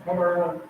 Come around.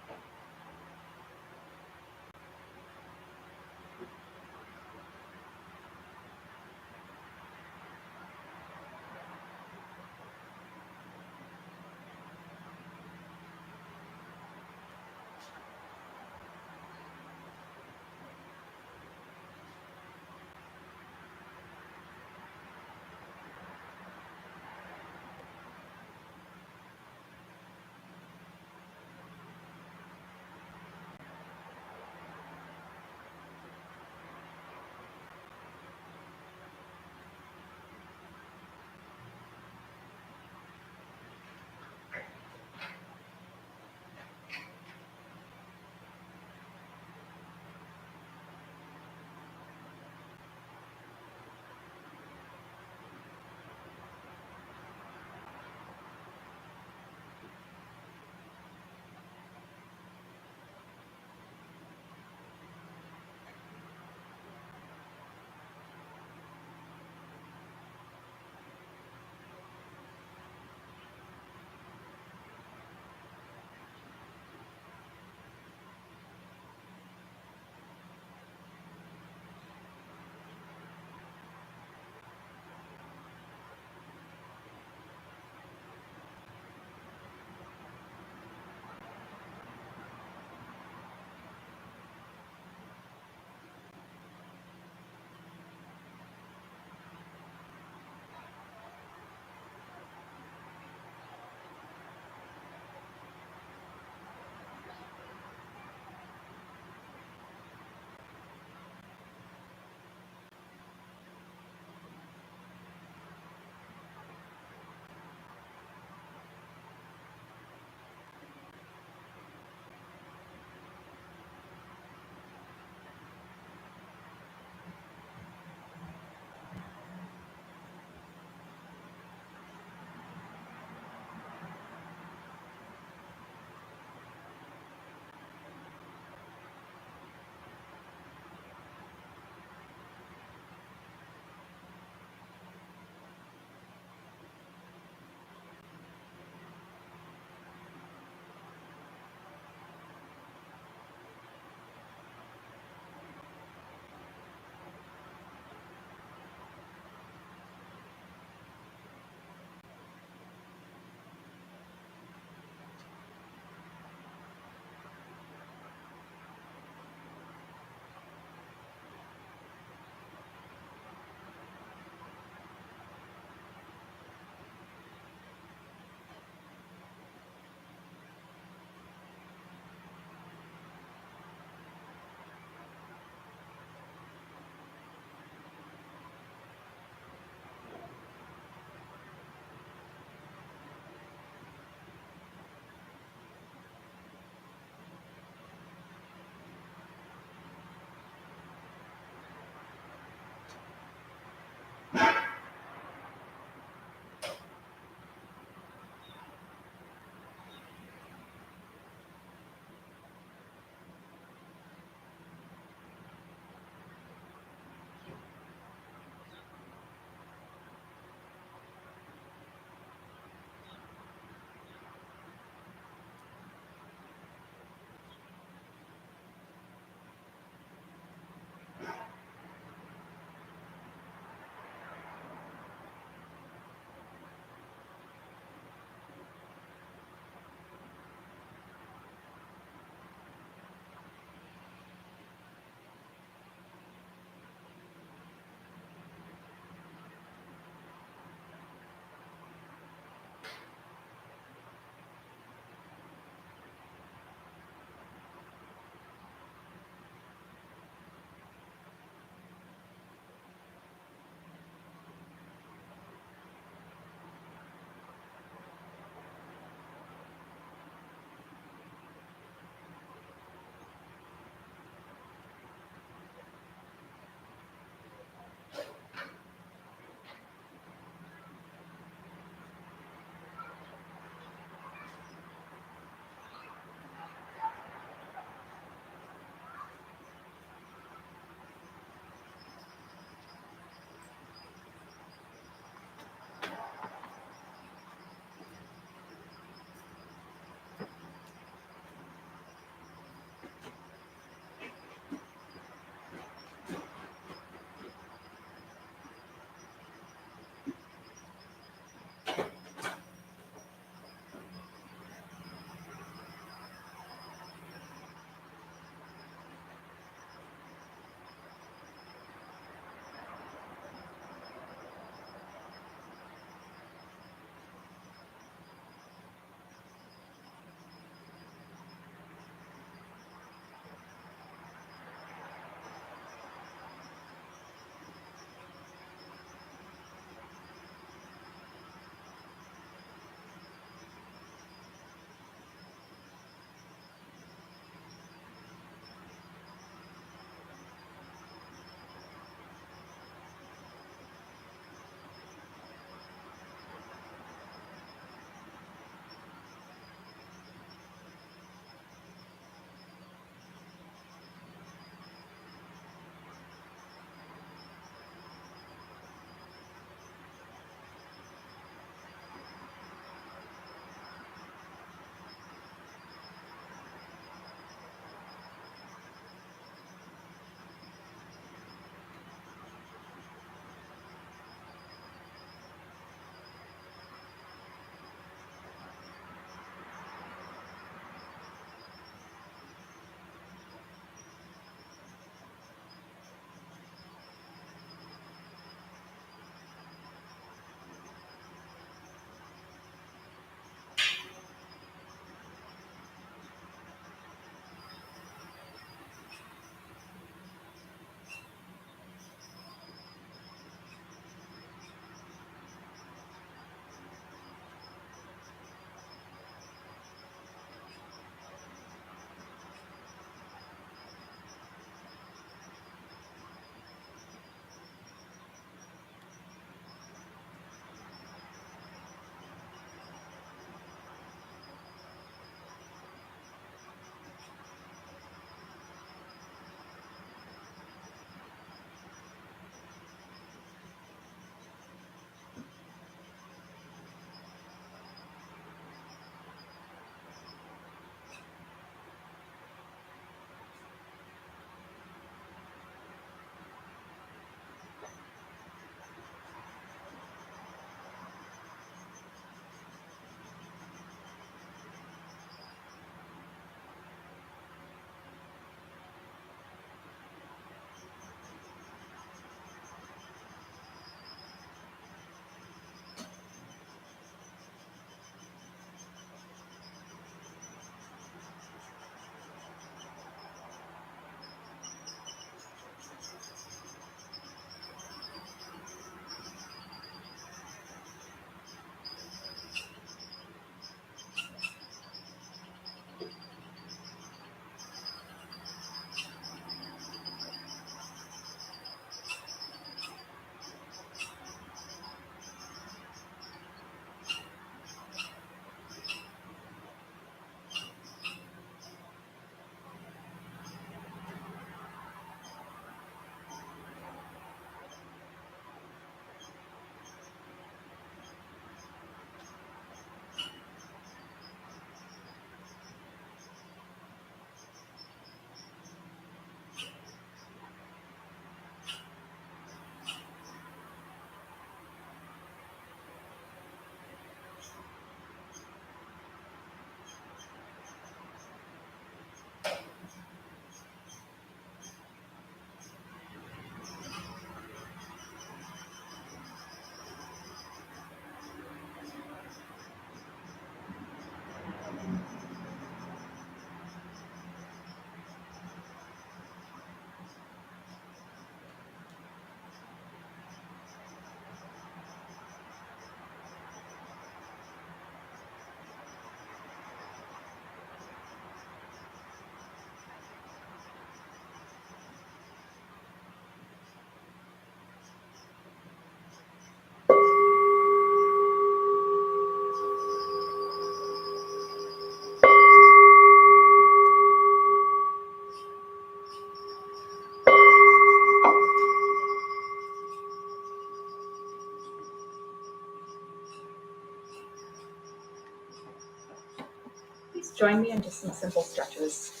Join me in just some simple stretches.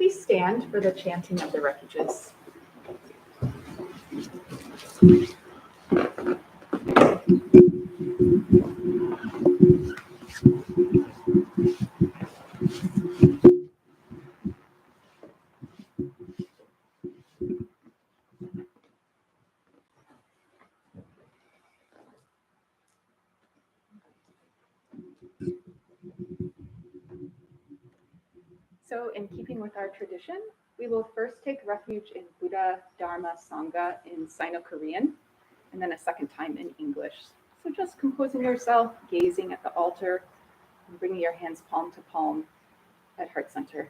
Please stand for the chanting of the refuges. So in keeping with our tradition, we will first take refuge in Buddha, Dharma, Sangha in Sino-Korean, and then a second time in English. So just composing yourself, gazing at the altar, and bringing your hands palm to palm at heart center.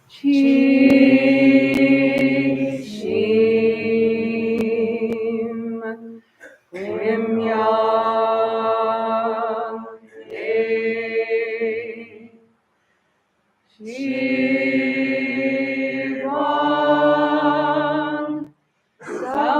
Shim Vimyam Shivam Sam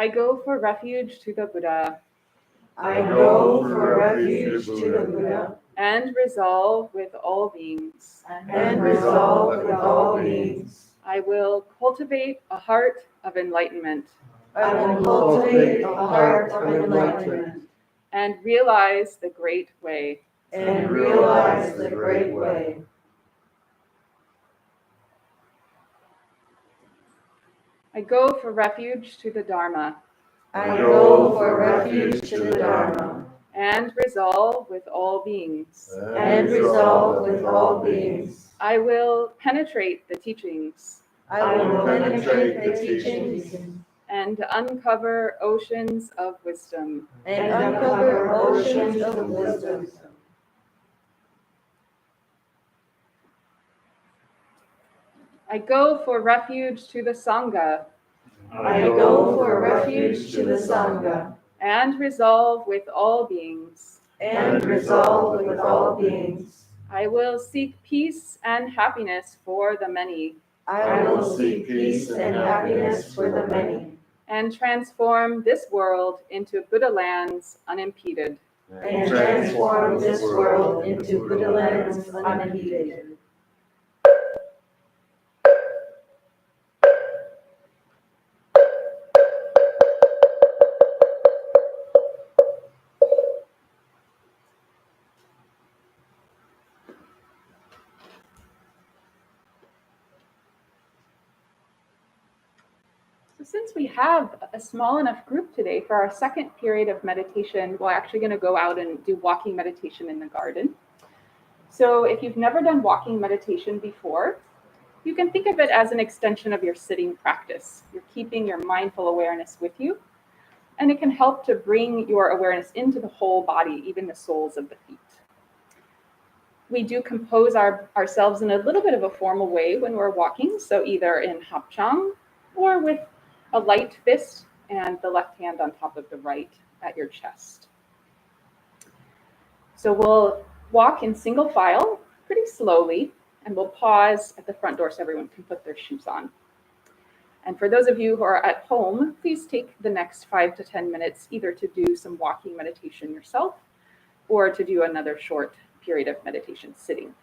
I go for refuge to the Buddha. I go for refuge to the Buddha. And resolve with all beings. And resolve with all beings. I will cultivate a heart of enlightenment. I will cultivate a heart of enlightenment. And realize the great way. And realize the great way. I go for refuge to the Dharma. I go for refuge to the Dharma. And resolve with all beings. And resolve with all beings. I will penetrate the teachings. I will penetrate the teachings. And uncover oceans of wisdom. And uncover oceans of wisdom. I go for refuge to the Sangha. I go for refuge to the Sangha. And resolve with all beings. And resolve with all beings. I will seek peace and happiness for the many. I will seek peace and happiness for the many. And transform this world into Buddha lands unimpeded. And transform this world into Buddha lands unimpeded. So since we have a small enough group today for our second period of meditation, we're actually going to go out and do walking meditation in the garden. So if you've never done walking meditation before, you can think of it as an extension of your sitting practice. You're keeping your mindful awareness with you, and it can help to bring your awareness into the whole body, even the soles of the feet. We do compose ourselves in a little bit of a formal way when we're walking, so either in hapchang or with a light fist and the left hand on top of the right at your chest. So we'll walk in single file pretty slowly, and we'll pause at the front door so everyone can put their shoes on. And for those of you who are at home, please take the next 5 to 10 minutes either to do some walking meditation yourself or to do another short period of meditation sitting.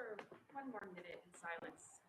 for one more minute in silence.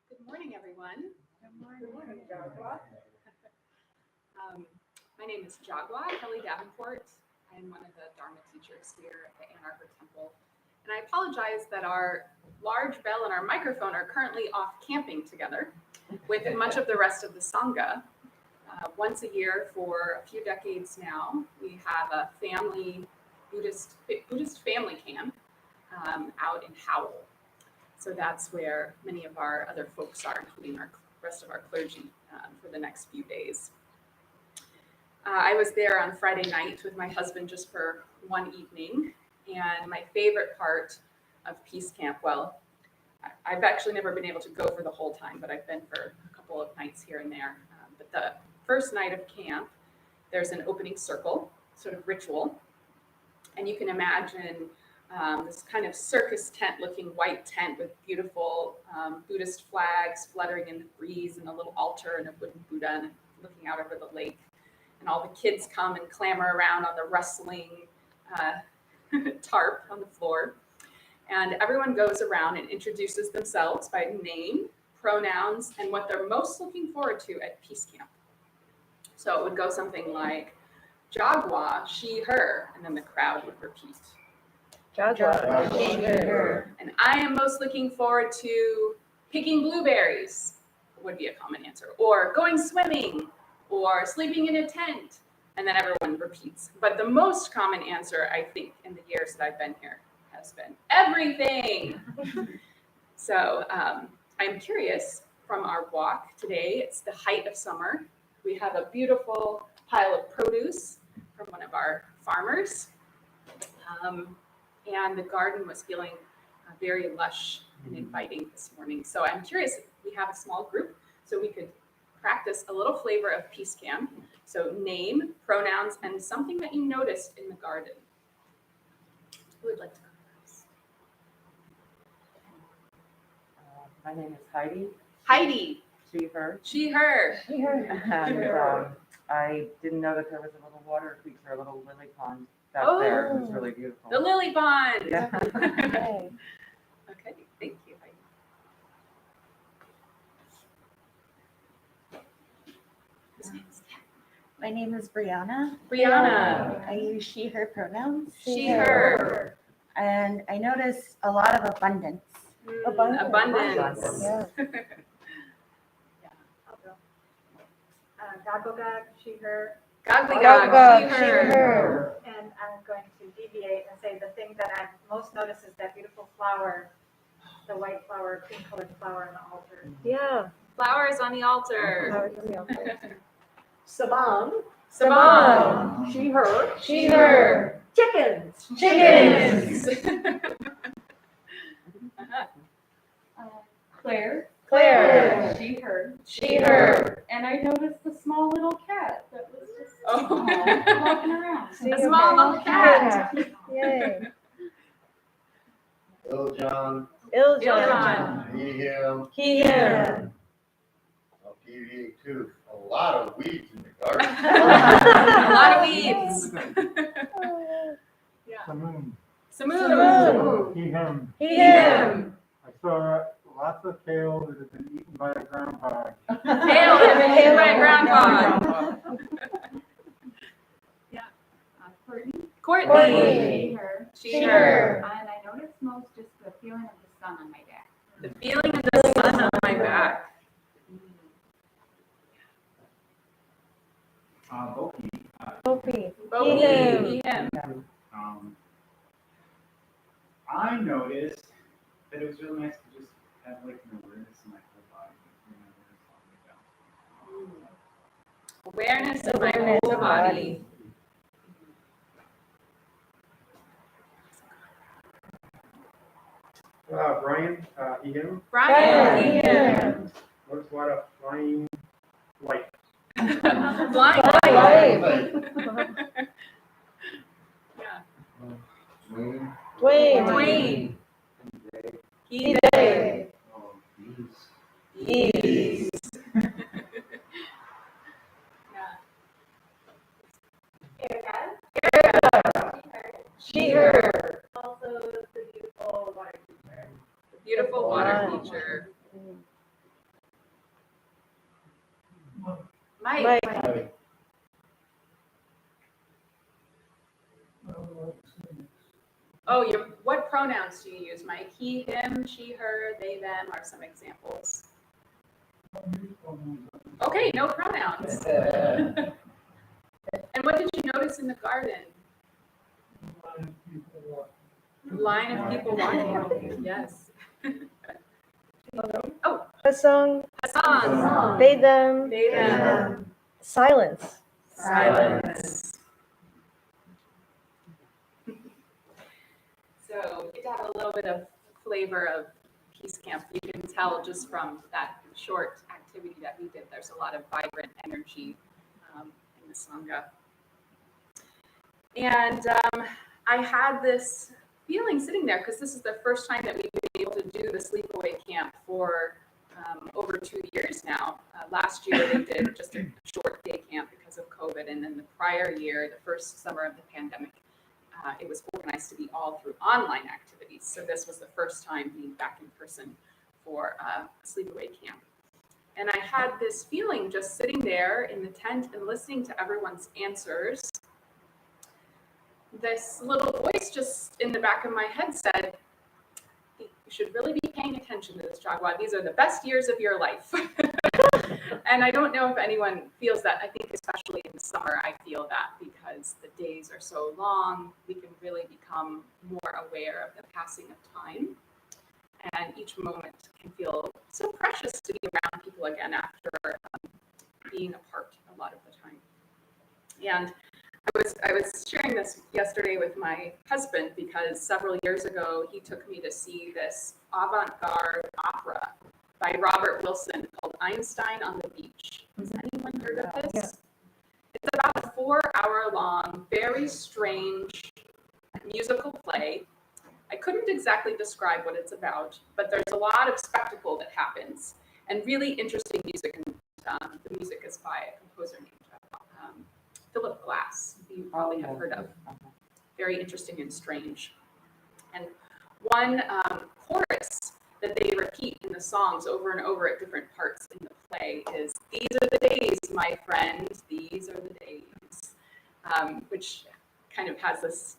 Good morning, everyone. Good morning, Jaguar. My name is Jaguar, Kelly Davenport. I am one of the Dharma teachers here at the Ann Arbor Temple. And I apologize that our large bell and our microphone are currently off camping together with much of the rest of the Sangha. Once a year for a few decades now, we have a family Buddhist family camp out in Howell. So that's where many of our other folks are, including our rest of our clergy, for the next few days. I was there on Friday night with my husband just for one evening, and my favorite part of Peace Camp, well, I've actually never been able to go for the whole time, but I've been for a couple of nights here and there. But the first night of camp, there's an opening circle, sort of ritual, and you can imagine this kind of circus tent looking white tent with beautiful Buddhist flags fluttering in the breeze and a little altar and a wooden Buddha and looking out over the lake. And all the kids come and clamor around on the rustling tarp on the floor. And everyone goes around and introduces themselves by name, pronouns, and what they're most looking forward to at Peace Camp. So it would go something like, Jaguar, she, her, and then the crowd would repeat. Jaguar, she, her. And I am most looking forward to picking blueberries, would be a common answer, or going swimming, or sleeping in a tent, and then everyone repeats. But the most common answer, I think, in the years that I've been here has been everything. So I'm curious, from our walk today, it's the height of summer. We have a beautiful pile of produce from one of our farmers. And the garden was feeling very lush and inviting this morning. So I'm curious if we have a small group so we could practice a little flavor of Peace Camp. So name, pronouns, and something that you noticed in the garden. Who would like to go first? My name is Heidi. Heidi. She, her. She, her. And I didn't know that there was a little water feature, a little lily pond back there. It was really beautiful. The lily pond. Yeah. Okay, thank you, Heidi. Who's next? My name is Brianna. Brianna. I use she, her pronouns. She, her. And I notice a lot of abundance. Abundance. Yeah. I'll go. Gagogag, she, her. Gagligag, She, her. And I'm going to deviate and say the thing that I most notice is that beautiful flower, the white flower, cream colored flower on the altar. Yeah. Flowers on the altar. Flowers on the altar. Sabang, Sabang. she, her. She, her. Chickens. Chickens. Claire. Claire. She, her. She, her. And I noticed the small little cat that was just Oh. walking around. A small little cat. Yay. Little John, Iljan. he, him, He, him. I'll deviate too. A lot of weeds in the garden. A lot of weeds. Samoon. Samoon. He, him. He, him. I saw lots of kale that had been eaten by a groundhog. Hail him and eaten by a groundhog. Courtney. Courtney. Courtney. Her. She, her. And I noticed most just the feeling of the sun on my back. The feeling of the sun on my back. Boki. Sophie. Boki. him. He, him. I noticed that it was really nice to just have like an awareness in my whole body. Awareness of my Awareness whole of body. Brian, he, him. Brian. He, him. Noticed a lot of flying light. Flying Flying light. light. Yeah. Moon, Dwayne. Dwayne. He, He, they. bees. Ease. She, her. Also the beautiful water feature. The beautiful water Wow. feature. Mike. Mike. Oh, what pronouns do you use, Mike? He, him, she, her, they, them are some examples. Okay, no pronouns. And what did you notice in the garden? Line of people walking. Yes. Oh, Hassan. Hassan. They, them. They, them. Silence. Silence. So get to have a little bit of flavor of Peace Camp. You can tell just from that short activity that we did, there's a lot of vibrant energy in the Sangha. And I had this feeling sitting there because this is the first time that we've been able to do the sleepaway camp for over 2 years now. Last year they did just a short day camp because of COVID, and then the prior year, the first summer of the pandemic, it was organized to be all through online activities. So this was the first time being back in person for a sleepaway camp. And I had this feeling just sitting there in the tent and listening to everyone's answers. This little voice just in the back of my head said, you should really be paying attention to this, Jaguar. These are the best years of your life. And I don't know if anyone feels that. I think especially in the summer, I feel that because the days are so long, we can really become more aware of the passing of time. And each moment can feel so precious to be around people again after being apart a lot of the time. And I was sharing this yesterday with my husband because several years ago he took me to see this avant-garde opera by Robert Wilson called Einstein on the Beach. Has anyone heard of this? Yeah. It's about a 4-hour-long, very strange musical play. I couldn't exactly describe what it's about, but there's a lot of spectacle that happens and really interesting music. And the music is by a composer named Philip Glass, who you probably have heard of. Very interesting and strange. And one chorus that they repeat in the songs over and over at different parts in the play is, "These are the days, my friend, these are the days." which kind of has this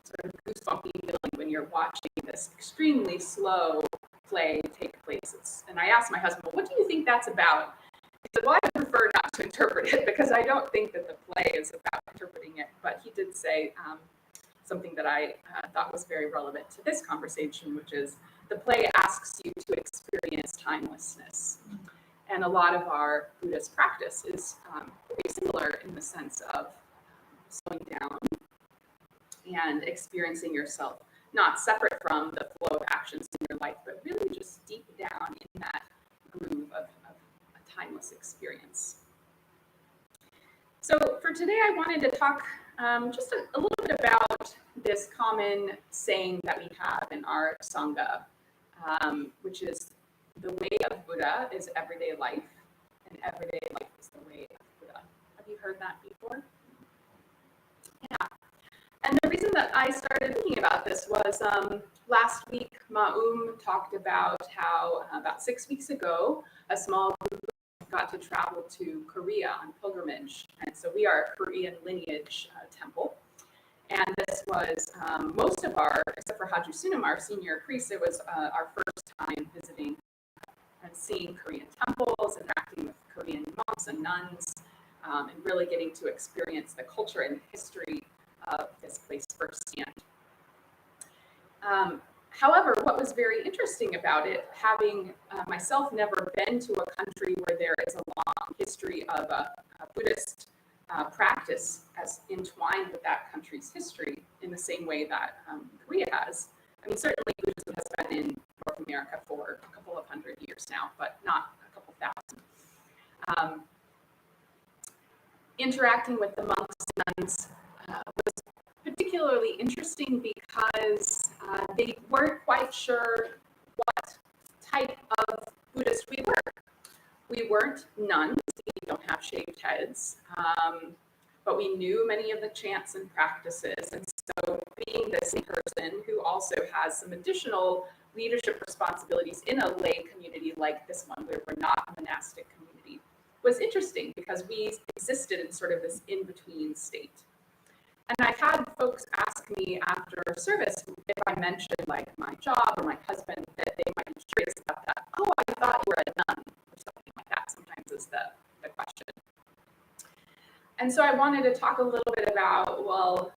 sort of goosebumpy feeling when you're watching this extremely slow play take place. And I asked my husband, well, what do you think that's about? He said, well, I prefer not to interpret it because I don't think that the play is about interpreting it. But he did say something that I thought was very relevant to this conversation, which is the play asks you to experience timelessness. And a lot of our Buddhist practice is very similar in the sense of slowing down and experiencing yourself, not separate from the flow of actions in your life, but really just deep down in that groove of a timeless experience. So for today, I wanted to talk just a little bit about this common saying that we have in our Sangha, which is the way of Buddha is everyday life, and everyday life is the way of Buddha. Have you heard that before? Yeah. And the reason that I started thinking about this was last week, Ma'um talked about how about 6 weeks ago, a small group got to travel to Korea on pilgrimage. And so we are a Korean lineage temple. And this was most of our, except for Haju Sunam, our senior priest, it was our first time visiting and seeing Korean temples, interacting with Korean monks and nuns, and really getting to experience the culture and history of this place firsthand. However, what was very interesting about it, having myself never been to a country where there is a long history of a Buddhist practice as entwined with that country's history in the same way that Korea has. I mean, certainly Buddhism has been in North America for a couple of hundred years now, but not a couple thousand. Interacting with the monks and nuns was particularly interesting because they weren't quite sure what type of Buddhist we were. We weren't nuns, we don't have shaved heads, but we knew many of the chants and practices. And so being this person who also has some additional leadership responsibilities in a lay community like this one, where we're not a monastic community, was interesting because we existed in sort of this in-between state. And I've had folks ask me after service if I mentioned like my job or my husband, that they might be curious about that. Oh, I thought you were a nun, or something like that sometimes is the question. And so I wanted to talk a little bit about, well,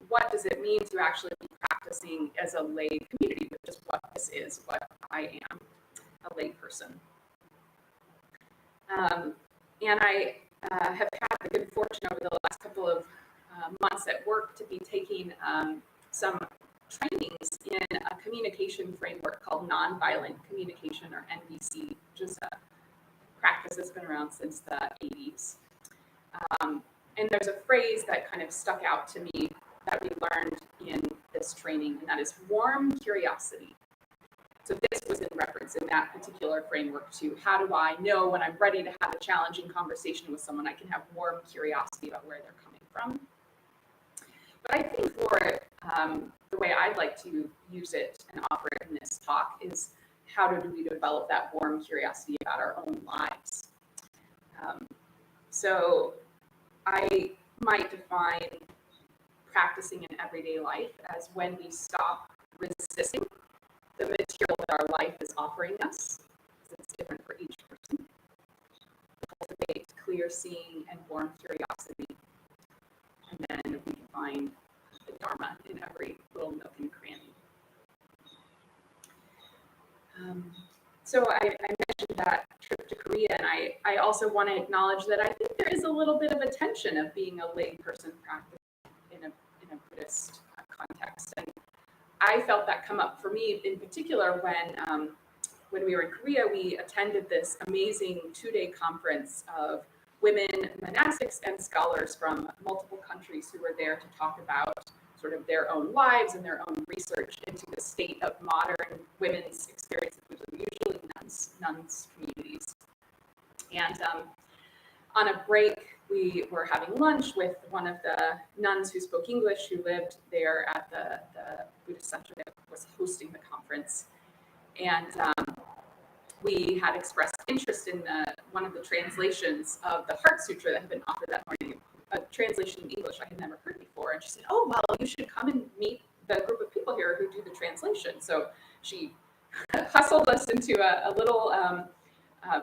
what does it mean to actually be practicing as a lay community, which is what this is, what I am, a lay person. And I have had the good fortune over the last couple of months at work to be taking some trainings in a communication framework called nonviolent communication, or NVC, which is a practice that's been around since the 80s. And there's a phrase that kind of stuck out to me that we learned in this training, and that is warm curiosity. So this was in reference in that particular framework to how do I know when I'm ready to have a challenging conversation with someone, I can have warm curiosity about where they're coming from. But I think for the way I'd like to use it and offer it in this talk is how do we develop that warm curiosity about our own lives? So I might define practicing in everyday life as when we stop resisting the material that our life is offering us, because it's different for each person. Cultivate clear seeing and warm curiosity. And then we can find the Dharma in every little nook and cranny. So I mentioned that trip to Korea, and I also want to acknowledge that I think there is a little bit of a tension of being a lay person practicing in a Buddhist context. And I felt that come up for me in particular when we were in Korea. We attended this amazing 2-day conference of women monastics and scholars from multiple countries who were there to talk about sort of their own lives and their own research into the state of modern women's experience of Buddhism, usually nuns communities. And on a break, we were having lunch with one of the nuns who spoke English, who lived there at the Buddhist center that was hosting the conference. And we had expressed interest in one of the translations of the Heart Sutra that had been offered that morning. a translation in English I had never heard before. And she said, oh, well, you should come and meet the group of people here who do the translation. So she hustled us into a little,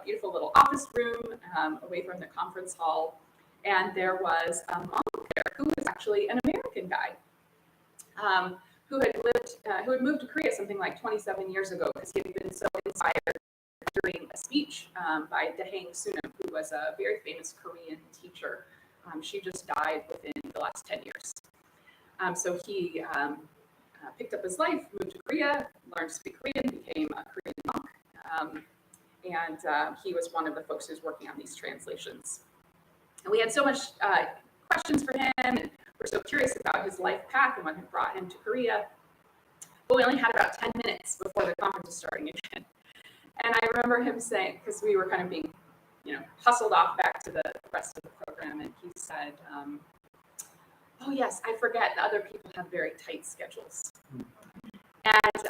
beautiful little office room away from the conference hall. And there was a monk there who was actually an American guy who had moved to Korea something like 27 years ago because he had been so inspired during a speech by Daeheng Sunam, who was a very famous Korean teacher. She just died within the last 10 years. So he picked up his life, moved to Korea, learned to speak Korean, became a Korean monk. And he was one of the folks who's working on these translations. And we had so much questions for him, and we're so curious about his life path and what had brought him to Korea. But we only had about 10 minutes before the conference was starting again. And I remember him saying, because we were kind of being, hustled off back to the rest of the program, and he said, oh yes, I forget that other people have very tight schedules. And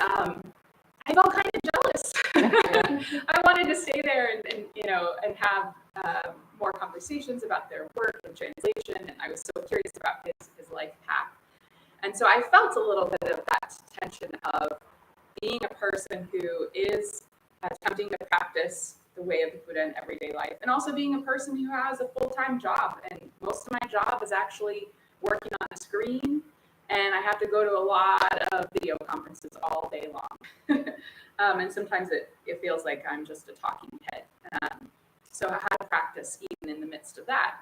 I felt kind of jealous. I wanted to stay there and have more conversations about their work and translation, and I was so curious about his life path. And so I felt a little bit of that tension of being a person who is attempting to practice the way of the Buddha in everyday life, and also being a person who has a full-time job. And most of my job is actually working on a screen, and I have to go to a lot of video conferences all day long. And sometimes it feels like I'm just a talking head. So how to practice even in the midst of that,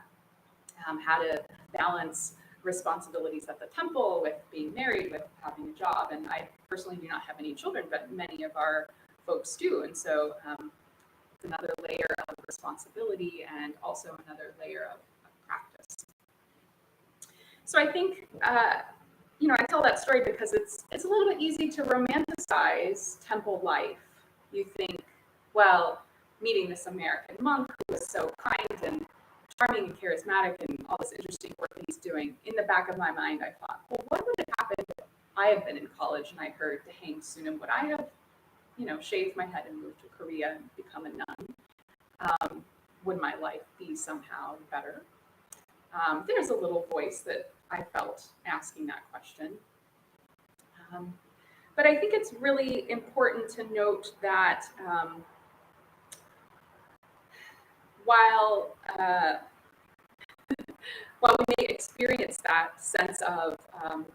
how to balance responsibilities at the temple with being married, with having a job. And I personally do not have any children, but many of our folks do. And so it's another layer of responsibility and also another layer of practice. So I think, I tell that story because it's a little bit easy to romanticize temple life. You think, well, meeting this American monk who was so kind and charming and charismatic and all this interesting work that he's doing. In the back of my mind, I thought, well, what would have happened if I had been in college and I heard Daeheng Sunam? Would I have, shaved my head and moved to Korea and become a nun? Would my life be somehow better? There's a little voice that I felt asking that question. But I think it's really important to note that while we may experience that sense of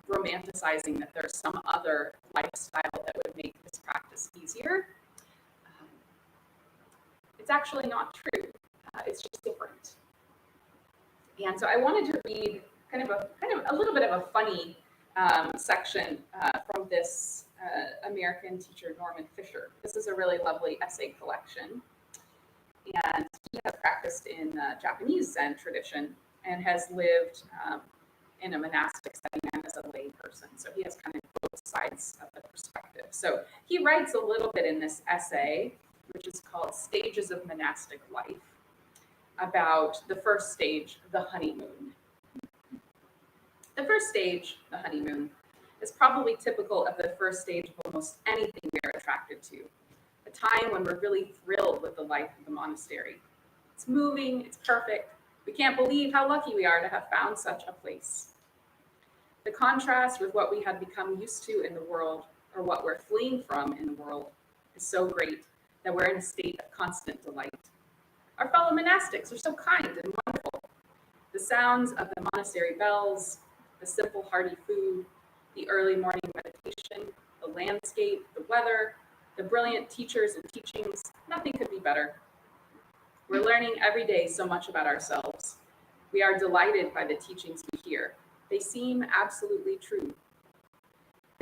romanticizing that there's some other lifestyle that would make this practice easier, it's actually not true. It's just different. And so I wanted to read kind of a little bit of a funny section from this American teacher, Norman Fisher. This is a really lovely essay collection. And he has practiced in the Japanese Zen tradition and has lived in a monastic setting and as a lay person. So he has kind of both sides of the perspective. So he writes a little bit in this essay, which is called Stages of Monastic Life, about the first stage, the honeymoon. The first stage, the honeymoon, is probably typical of the first stage of almost anything we are attracted to. A time when we're really thrilled with the life of the monastery. It's moving, it's perfect. We can't believe how lucky we are to have found such a place. The contrast with what we have become used to in the world, or what we're fleeing from in the world, is so great that we're in a state of constant delight. Our fellow monastics are so kind and wonderful. The sounds of the monastery bells, the simple hearty food, the early morning meditation, the landscape, the weather, the brilliant teachers and teachings, nothing could be better. We're learning every day so much about ourselves. We are delighted by the teachings we hear. They seem absolutely true.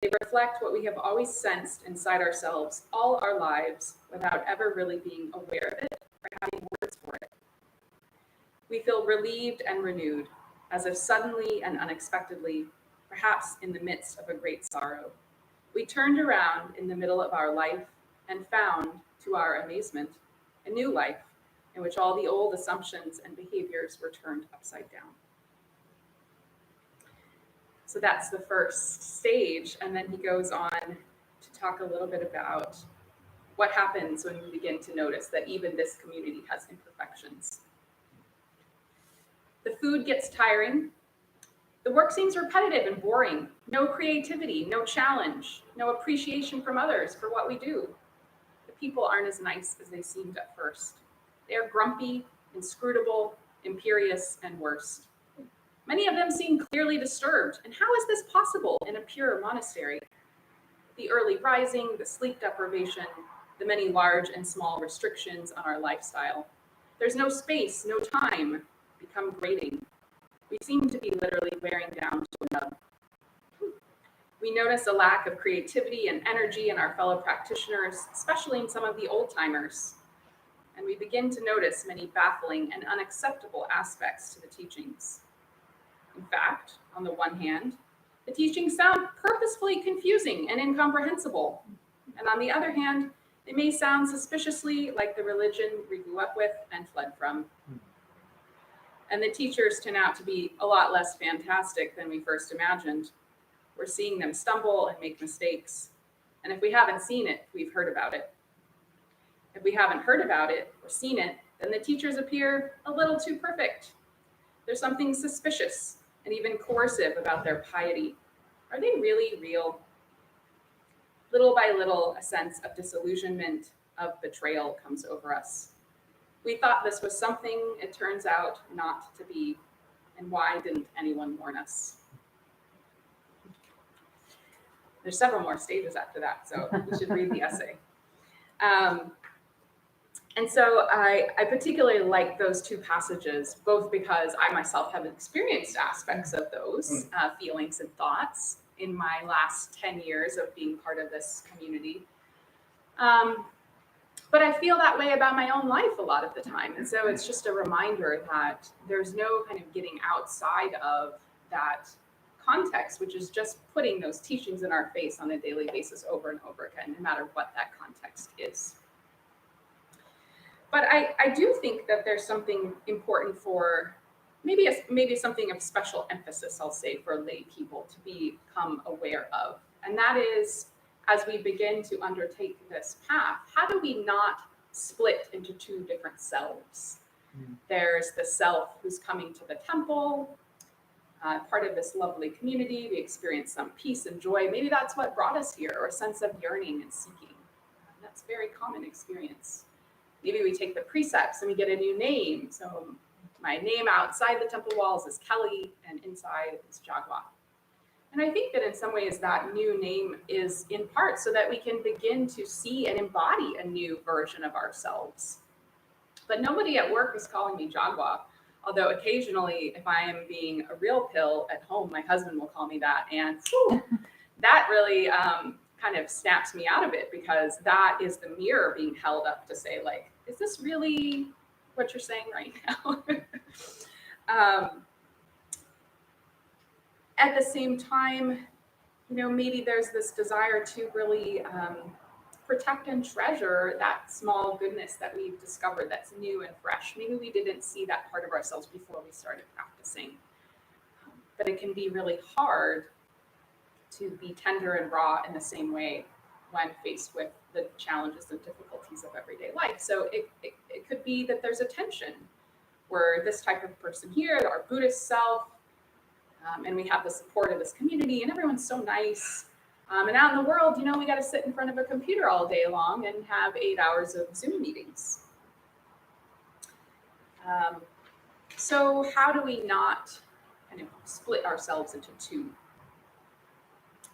They reflect what we have always sensed inside ourselves all our lives without ever really being aware of it or having words for it. We feel relieved and renewed, as if suddenly and unexpectedly, perhaps in the midst of a great sorrow, we turned around in the middle of our life and found, to our amazement, a new life in which all the old assumptions and behaviors were turned upside down. So that's the first stage. And then he goes on to talk a little bit about what happens when we begin to notice that even this community has imperfections. The food gets tiring. The work seems repetitive and boring. No creativity, no challenge, no appreciation from others for what we do. The people aren't as nice as they seemed at first. They are grumpy, inscrutable, imperious, and worse. Many of them seem clearly disturbed. And how is this possible in a pure monastery? The early rising, the sleep deprivation, the many large and small restrictions on our lifestyle. There's no space, no time, become grating. We seem to be literally wearing down to a nub. We notice a lack of creativity and energy in our fellow practitioners, especially in some of the old timers. And we begin to notice many baffling and unacceptable aspects to the teachings. In fact, on the one hand, the teachings sound purposefully confusing and incomprehensible. And on the other hand, they may sound suspiciously like the religion we grew up with and fled from. And the teachers turn out to be a lot less fantastic than we first imagined. We're seeing them stumble and make mistakes. And if we haven't seen it, we've heard about it. If we haven't heard about it or seen it, then the teachers appear a little too perfect. There's something suspicious and even coercive about their piety. Are they really real? Little by little, a sense of disillusionment, of betrayal comes over us. We thought this was something it turns out not to be. And why didn't anyone warn us? There's several more stages after that, so we should read the essay. And so I particularly like those two passages, both because I myself have experienced aspects of those feelings and thoughts in my last 10 years of being part of this community. But I feel that way about my own life a lot of the time. And so it's just a reminder that there's no kind of getting outside of that context, which is just putting those teachings in our face on a daily basis over and over again, no matter what that context is. But I do think that there's something important for maybe something of special emphasis, I'll say, for lay people to become aware of. And that is, as we begin to undertake this path, how do we not split into two different selves? There's the self who's coming to the temple, part of this lovely community. We experience some peace and joy. Maybe that's what brought us here, or a sense of yearning and seeking. That's a very common experience. Maybe we take the precepts and we get a new name. So my name outside the temple walls is Kelly, and inside is Jaguar. And I think that in some ways that new name is in part so that we can begin to see and embody a new version of ourselves. But nobody at work is calling me Jaguar, although occasionally if I am being a real pill at home, my husband will call me that. And that really kind of snaps me out of it, because that is the mirror being held up to say, like, is this really what you're saying right now? At the same time, maybe there's this desire to really protect and treasure that small goodness that we've discovered that's new and fresh. Maybe we didn't see that part of ourselves before we started practicing. But it can be really hard to be tender and raw in the same way when faced with the challenges and difficulties of everyday life. So it could be that there's a tension where this type of person here, our Buddhist self, and we have the support of this community, and everyone's so nice. And out in the world, we got to sit in front of a computer all day long and have 8 hours of Zoom meetings. So how do we not kind of split ourselves into two?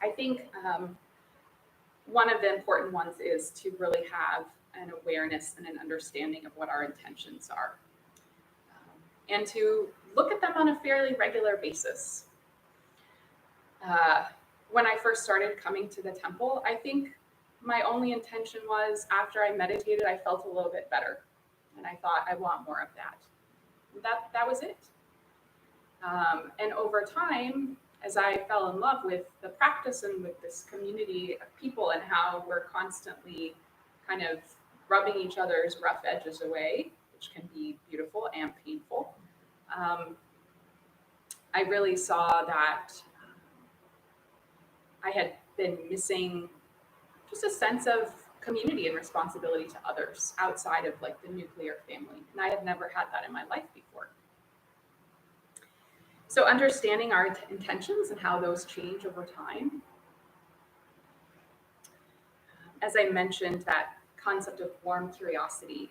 I think one of the important ones is to really have an awareness and an understanding of what our intentions are, and to look at them on a fairly regular basis. When I first started coming to the temple, I think my only intention was, after I meditated, I felt a little bit better, and I thought, I want more of that. That was it. And over time, as I fell in love with the practice and with this community of people and how we're constantly kind of rubbing each other's rough edges away, which can be beautiful and painful, I really saw that I had been missing just a sense of community and responsibility to others outside of like the nuclear family. And I had never had that in my life before. So understanding our intentions and how those change over time. As I mentioned, that concept of warm curiosity,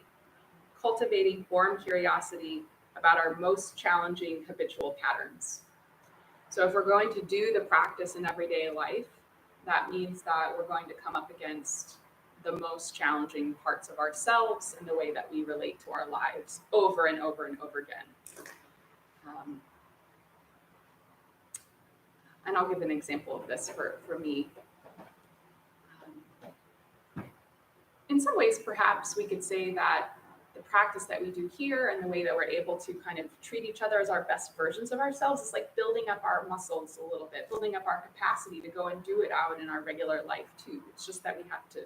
cultivating warm curiosity about our most challenging habitual patterns. So if we're going to do the practice in everyday life, that means that we're going to come up against the most challenging parts of ourselves and the way that we relate to our lives over and over and over again. And I'll give an example of this for me. In some ways, perhaps we could say that the practice that we do here and the way that we're able to kind of treat each other as our best versions of ourselves is like building up our muscles a little bit, building up our capacity to go and do it out in our regular life too. It's just that we have to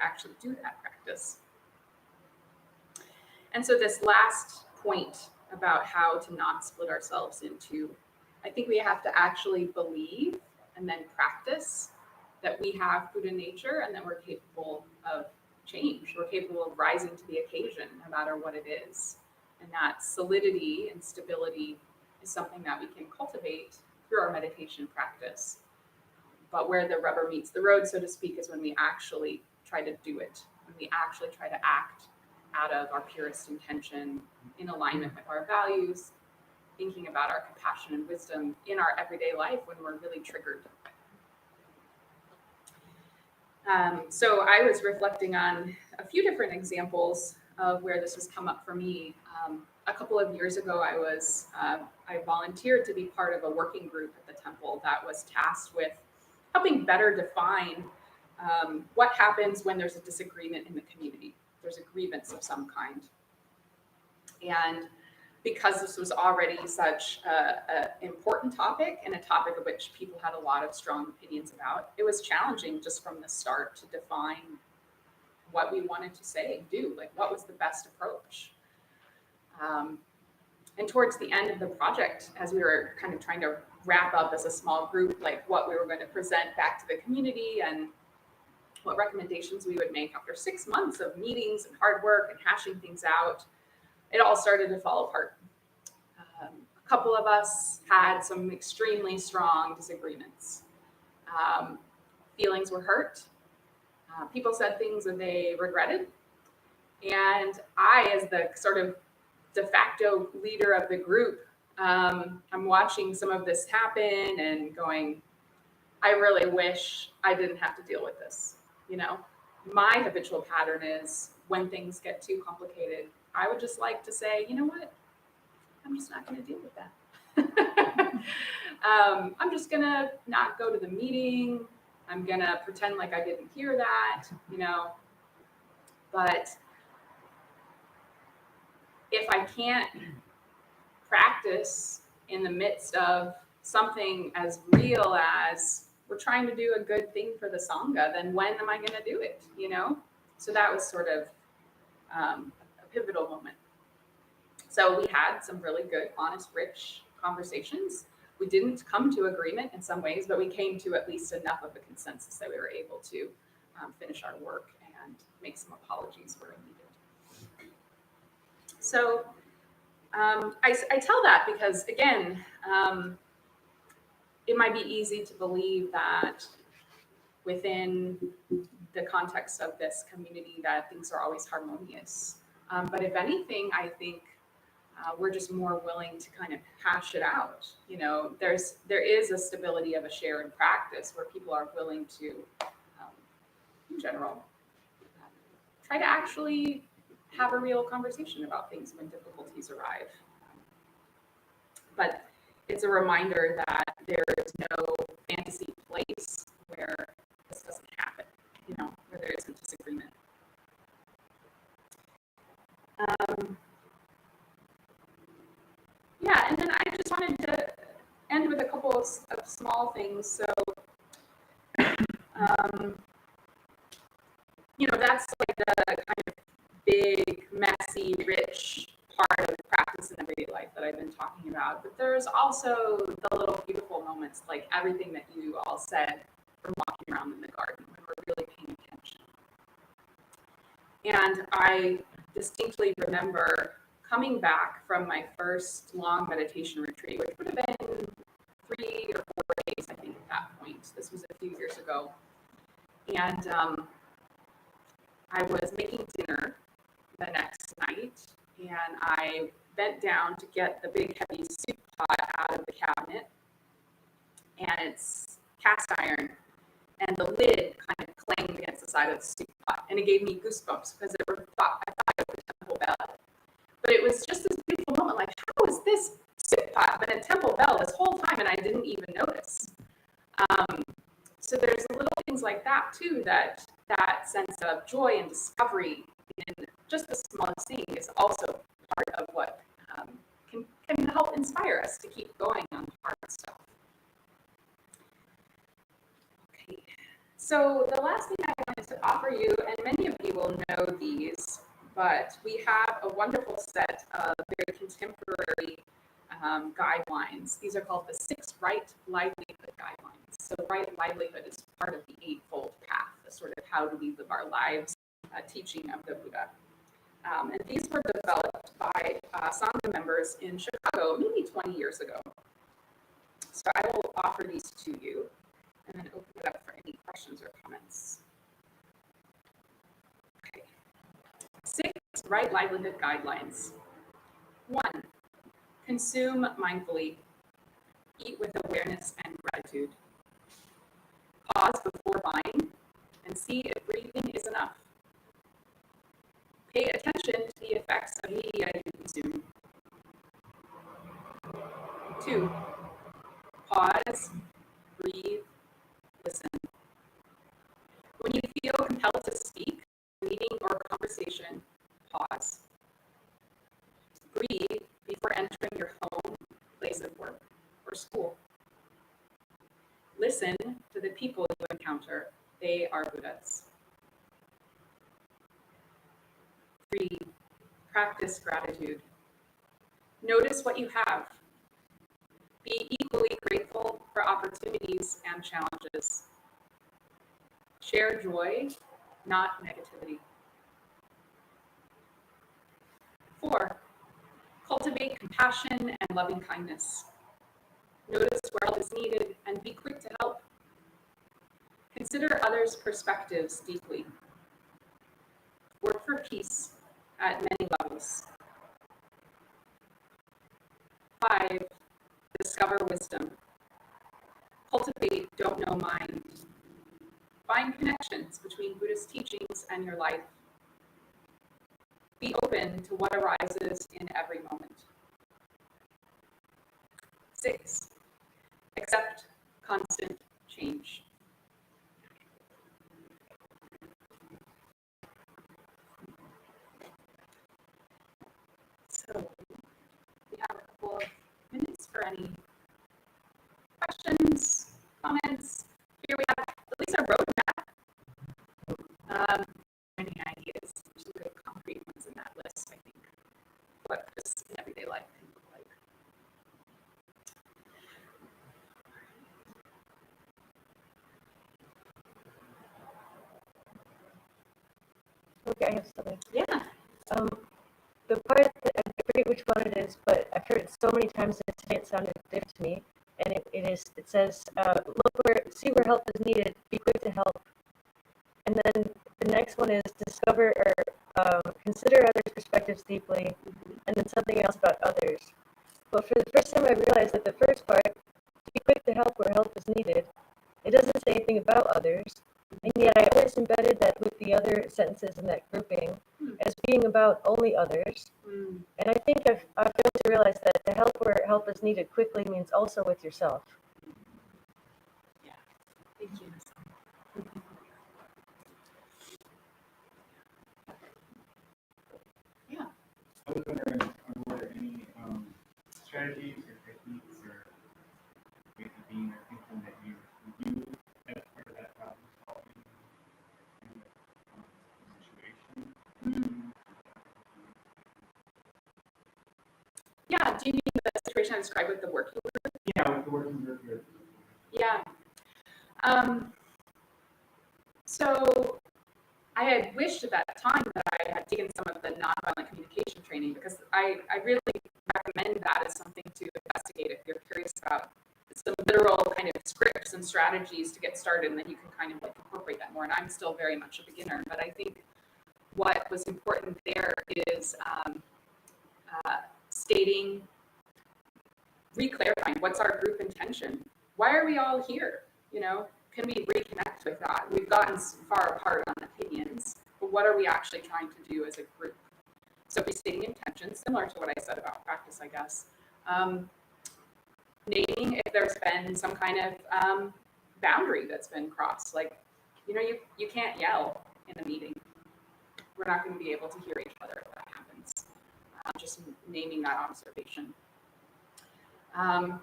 actually do that practice. And so this last point about how to not split ourselves into, I think we have to actually believe and then practice that we have Buddha nature and that we're capable of change. We're capable of rising to the occasion, no matter what it is. And that solidity and stability is something that we can cultivate through our meditation practice. But where the rubber meets the road, so to speak, is when we actually try to do it, when we actually try to act out of our purest intention, in alignment with our values, thinking about our compassion and wisdom in our everyday life when we're really triggered. So I was reflecting on a few different examples of where this has come up for me. A couple of years ago, I volunteered to be part of a working group at the temple that was tasked with helping better define what happens when there's a disagreement in the community. There's a grievance of some kind. And because this was already such an important topic and a topic of which people had a lot of strong opinions about, it was challenging just from the start to define what we wanted to say and do, like what was the best approach. And towards the end of the project, as we were kind of trying to wrap up as a small group, like what we were going to present back to the community and what recommendations we would make after 6 months of meetings and hard work and hashing things out, it all started to fall apart. A couple of us had some extremely strong disagreements. Feelings were hurt. People said things that they regretted. And I, as the sort of de facto leader of the group, I'm watching some of this happen and going, I really wish I didn't have to deal with this. You know, my habitual pattern is when things get too complicated, I would just like to say, you know what? I'm just not going to deal with that. I'm just going to not go to the meeting. I'm going to pretend like I didn't hear that, you know. But if I can't practice in the midst of something as real as we're trying to do a good thing for the Sangha, then when am I going to do it, you know? So that was sort of a pivotal moment. So we had some really good, honest, rich conversations. We didn't come to agreement in some ways, but we came to at least enough of a consensus that we were able to finish our work and make some apologies where needed. So I tell that because, again, it might be easy to believe that within the context of this community that things are always harmonious. But if anything, I think we're just more willing to kind of hash it out. You know, there is a stability of a shared practice where people are willing to, in general, try to actually have a real conversation about things when difficulties arrive. But it's a reminder that there is no fantasy place where this doesn't happen, you know, where there isn't disagreement. Yeah, and then I just wanted to end with a couple of small things. So, you know, that's like the kind of big, messy, rich part of the practice in everyday life that I've been talking about. But there's also the little beautiful moments, like everything that you all said from walking around in the garden when we're really paying attention. And I distinctly remember coming back from my first long meditation retreat, which would have been 3 or 4 days, I think, at that point. This was a few years ago. And I was making dinner the next night, and I bent down to get the big heavy soup pot out of the cabinet, and it's cast iron, and the lid kind of clanged against the side of the soup pot, and it gave me goosebumps because I thought it was a temple bell. But it was just this beautiful moment, like, how is this soup pot been a temple bell this whole time and I didn't even notice? So there's little things like that too, that sense of joy and discovery in just the smallest thing is also part of what can help inspire us to keep going on hard stuff. Okay, so the last thing I wanted to offer you, and many of you will know these, but we have a wonderful set of very contemporary guidelines. These are called the 6 Right Livelihood Guidelines. So right livelihood is part of the Eightfold Path, the sort of how do we live our lives teaching of the Buddha. And these were developed by Sangha members in Chicago maybe 20 years ago. So I will offer these to you and then open it up for any questions or comments. Okay. 6 Right Livelihood Guidelines. 1, consume mindfully. Eat with awareness and gratitude. Pause before buying and see if breathing is enough. Pay attention to the effects of media you consume. 2, pause, breathe, listen. When you feel compelled to speak, meeting or conversation, pause. Breathe before entering your home, place of work, or school. Listen to the people you encounter. They are Buddhas. 3, practice gratitude. Notice what you have. Be equally grateful for opportunities and challenges. Share joy, not negativity. 4, cultivate compassion and loving kindness. Notice where help is needed and be quick to help. Consider others' perspectives deeply. Work for peace at many levels. 5, discover wisdom. Cultivate don't know mind. Find connections between Buddhist teachings and your life. Be open to what arises in every moment. 6, accept constant change. So we have a couple of minutes for any questions, comments. Here we have at least a roadmap. Any ideas? There's some good concrete ones in that list, I think. What this everyday life can look like. Okay, I have something. Yeah. The part that I forget which one it is, but I've heard it so many times that today it sounded different to me. And it says, see where help is needed, be quick to help. And then the next one is discover or consider others' perspectives deeply, and then something else about others. But for the first time, I realized that the first part, be quick to help where help is needed, it doesn't say anything about others. And yet I always embedded that with the other sentences in that grouping as being about only others. And I think I've failed to realize that to help where help is needed quickly means also with yourself. Yeah. Thank you. Yeah. I was wondering, are there any strategies or techniques or ways of being or thinking that you use as part of that problem solving situation? Yeah. Do you mean the situation I described with the working group? Yeah, with the working group here. Yeah. So I had wished at that time that I had taken some of the nonviolent communication training, because I really recommend that as something to investigate if you're curious about some literal kind of scripts and strategies to get started, and then you can kind of like incorporate that more. And I'm still very much a beginner, but I think what was important there is stating, re-clarifying what's our group intention. Why are we all here? You know, can we reconnect with that? We've gotten far apart on opinions, but what are we actually trying to do as a group? So restating intention, similar to what I said about practice, I guess. Naming if there's been some kind of boundary that's been crossed. Like, you know, you can't yell in a meeting. We're not going to be able to hear each other if that happens. Just naming that observation. And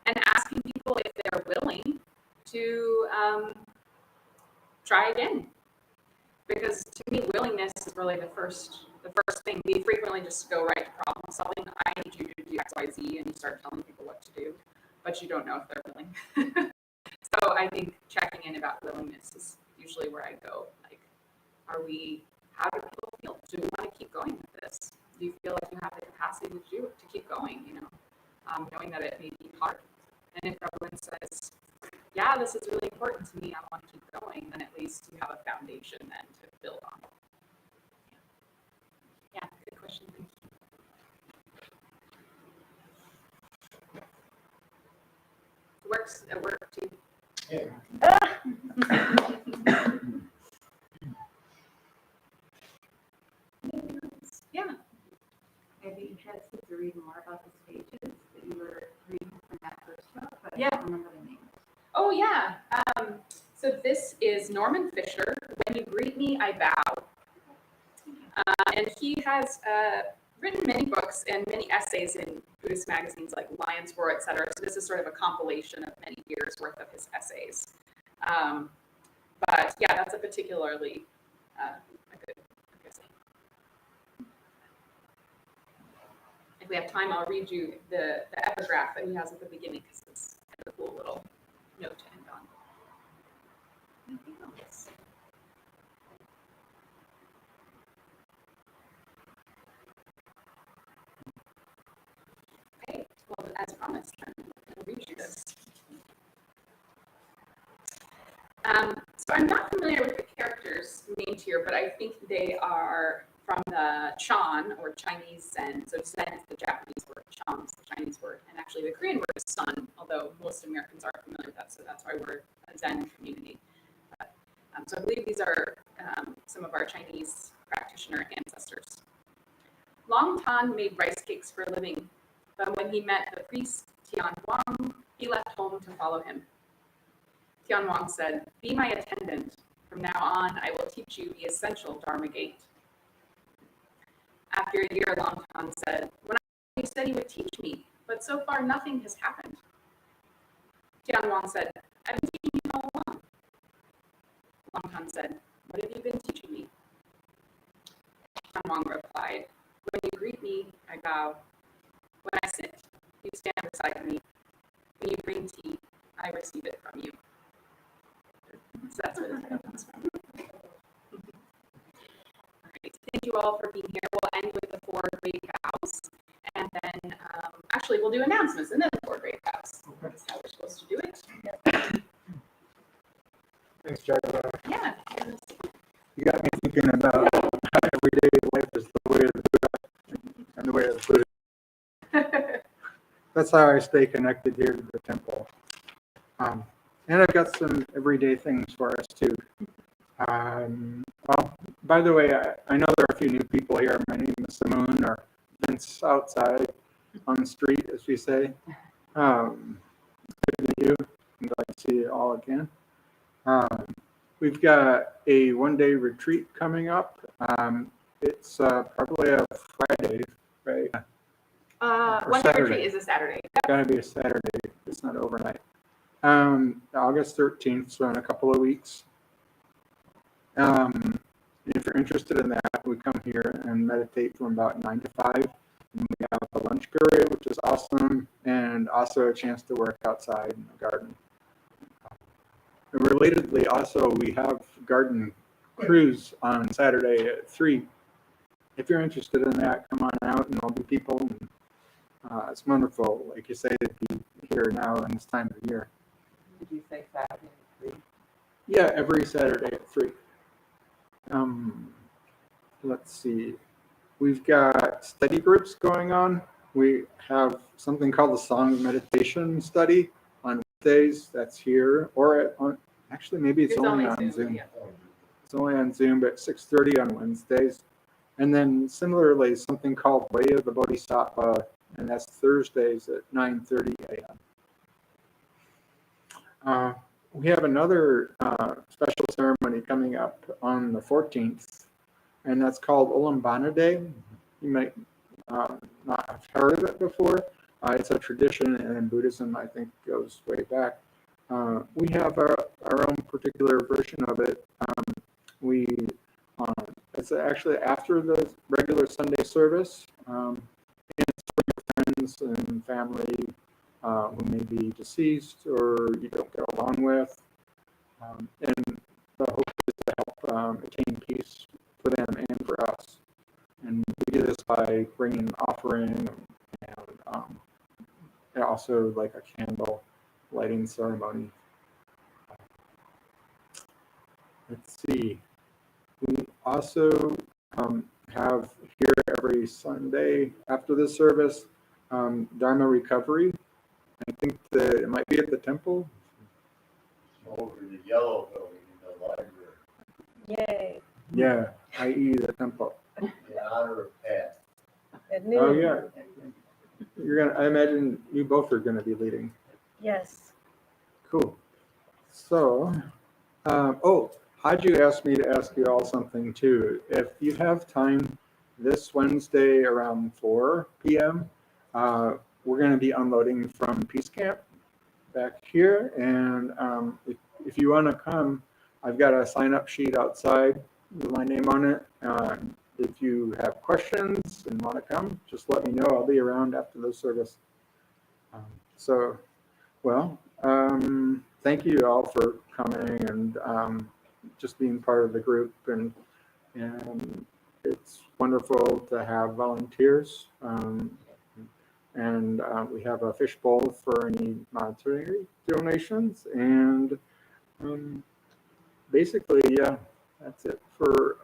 asking people if they're willing to try again. Because to me, willingness is really the first thing. We frequently just go right to problem solving. I need you to do X, Y, Z, and you start telling people what to do, but you don't know if they're willing. So I think checking in about willingness is usually where I go. Like, how do people feel? Do we want to keep going with this? Do you feel like you have the capacity to keep going, you know, knowing that it may be hard? And if everyone says, yeah, this is really important to me, I want to keep going, then at least you have a foundation then to build on. Yeah, good question. Thank you. It works at work too. Yeah. I'd be interested to read more about the stages that you were reading from that first book, but I Yeah. don't remember the name. Oh, yeah. So this is Norman Fisher, When You Greet Me, I Bow. And he has written many books and many essays in Buddhist magazines like Lion's Roar, et cetera. So this is sort of a compilation of many years worth of his essays. But yeah, that's a particularly a good thing. If we have time, I'll read you the epigraph that he has at the beginning, because it's kind of a cool little note to end on. Anything else? Okay, well, as promised, I'll read you this. So I'm not familiar with the characters named here, but I think they are from the Chan, or Chinese Zen. So Zen is the Japanese word, Chan is the Chinese word, and actually the Korean word is Sun, although most Americans aren't familiar with that, so that's why we're a Zen community. So I believe these are some of our Chinese practitioner ancestors. Long Tan made rice cakes for a living, but when he met the priest Tian Huang, he left home to follow him. Tian Huang said, "Be my attendant. From now on, I will teach you the essential Dharma gate." After a year, Long Tan said, "When you said you would teach me, but so far nothing has happened." Tian Huang said, "I've been teaching you all along." Long Tan said, "What have you been teaching me?" Tian Huang replied, "When you greet me, I bow. When I sit, you stand beside me. When you bring tea, I receive it from you." So that's where the title comes from. All right. Thank you all for being here. We'll end with the 4 great vows, and then actually we'll do announcements and then the 4 great vows. That's how we're supposed to do it. Thanks, Jaguar. Yeah. You got me thinking about how everyday life is the way of the Buddha and the way of the Buddha. That's how I stay connected here to the temple. And I've got some everyday things for us too. Well, by the way, I know there are a few new people here. My name is Simone, or Vince outside on the street, as we say. Good to meet you. I'm glad to see you all again. We've got a 1-day retreat coming up. It's probably a Friday, right? Or 1-day Saturday. retreat is a Saturday. It's gotta be a Saturday. It's not overnight. August 13th, so in a couple of weeks. If you're interested in that, we come here and meditate from about 9 to 5. And we have a lunch period, which is awesome, and also a chance to work outside in the garden. And relatedly, also, we have garden cruise on Saturday at 3. If you're interested in that, come on out and there'll be people. And, it's wonderful, like you say, to be here now in this time of year. Did you say Saturday at 3? Yeah, every Saturday at 3. Let's see. We've got study groups going on. We have something called the Song Meditation Study on Wednesdays. That's here, or actually maybe it's only on Zoom. Yeah. It's only on Zoom, but 6:30 on Wednesdays. And then similarly, something called Way of the Bodhisattva, and that's Thursdays at 9:30 a.m. We have another special ceremony coming up on the 14th, and that's called Olympana Day. You might not have heard of it before. It's a tradition, and in Buddhism, I think, goes way back. We have our own particular version of it. It's actually after the regular Sunday service, and it's for your friends and family who may be deceased or you don't get along with. And the hope is to help attain peace for them and for us. And we do this by bringing an offering and also like a candle lighting ceremony. Let's see. We also have here every Sunday after the service Dharma Recovery. I think that it might be at the temple. Over the yellow building in the library, Yay. Yeah, i.e. the temple. in honor of Pat. At noon. Oh yeah. I imagine you both are gonna be leading. Yes. Cool. So, Haji asked me to ask you all something too. If you have time this Wednesday around 4 p.m., we're going to be unloading from Peace Camp back here. And if you want to come, I've got a sign-up sheet outside with my name on it. If you have questions and want to come, just let me know. I'll be around after the service. Thank you all for coming and just being part of the group. And it's wonderful to have volunteers. And we have a fishbowl for any monetary donations. And basically, yeah, that's it for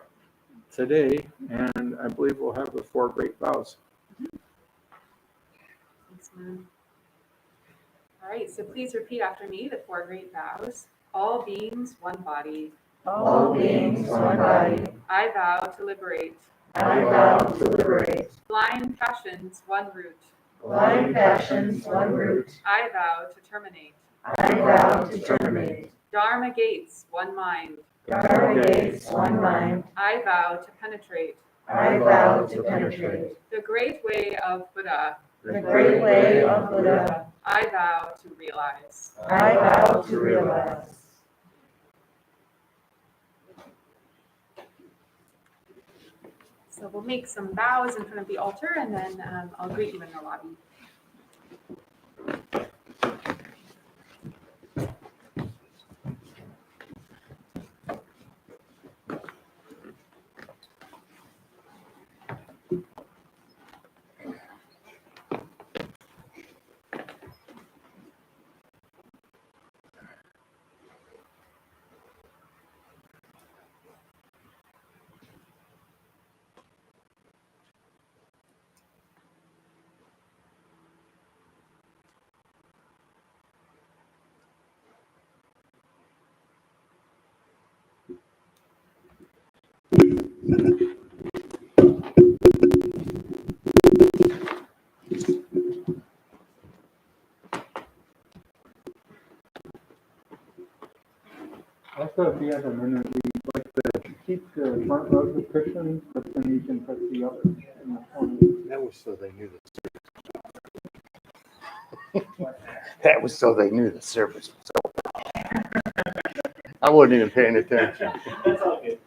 today. And I believe we'll have the 4 great vows. Thanks, Moon. All right, so please repeat after me the 4 great vows. All beings, one body. All beings, one body. I vow to liberate. I vow to liberate. Blind passions, one root. Blind passions, one root. I vow to terminate. I vow to terminate. Dharma gates, one mind. Dharma gates, one mind. I vow to penetrate. I vow to penetrate. The great way of Buddha. The great way of Buddha. I vow to realize. I vow to realize. So we'll make some bows in front of the altar, and then I'll greet you in the lobby. Also, if you have a minute, we'd like to keep the front rows of cushions, but then you can put the others in the corner. That was so they knew the That was so they knew the service was over. I wasn't even paying attention. That's all good.